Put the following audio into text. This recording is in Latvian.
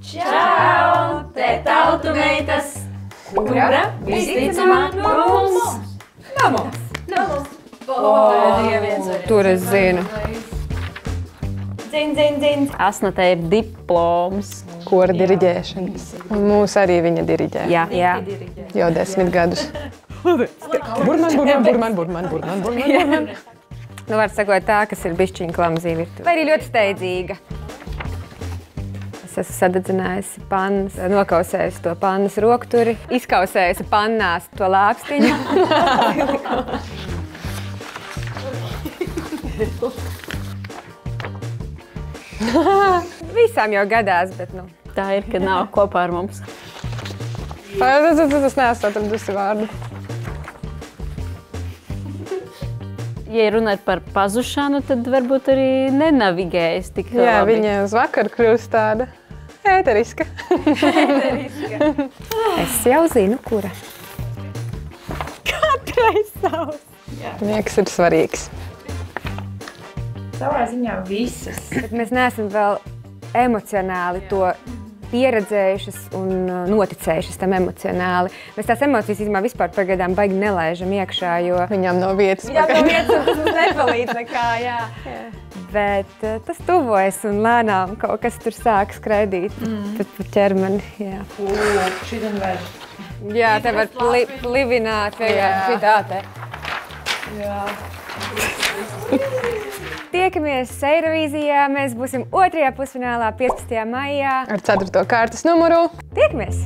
Čau! Te tautu meitas! Kura visticamāk no mums? No mums! Tur es zinu. Dzin. Asnatē ir diploms. Kora diriģēšanas. Un mūs arī viņa diriģē. Jā. Jau 10 gadus. Burman. Nu, var sakot tā, kas ir bišķiņa klamzīga virtuve. Vai arī ļoti steidzīga. Es esmu sadedzinājusi pannas, nokausējusi to pannas rokturi, izkausējusi pannās to lāpstiņu. Visām jau gadās, bet nu. Tā ir, kad nav kopā ar mums. Es neesmu atradusi vārdu. Ja runāt par pazušanu, tad varbūt arī nenavigējas tik labi. Jā, viņa uz vakaru kļūst tāda ēteriska. Es jau zinu, kura. Katrai savs. Miegs ir svarīgs. Savā ziņā visas. Bet mēs neesam vēl emocionāli to pieredzējušas un noticējušas tam emocionāli. Mēs tās emocijas vispār pagaidām baigi nelaižam iekšā, jo viņām nav vietas. Jā, no vietas, un tas mums nepalīdz nekā, jā. Bet tas tuvojas un lēnām kaut kas tur sāk skraidīt pa ķermeni. Jā. Šitam var. Jā, te var plivināt vienkārši tā te. Jā. Tiekamies Eirovīzijā. Mēs būsim 2. pusfinālā 15. maijā. Ar 4. kārtas numuru. Tiekamies!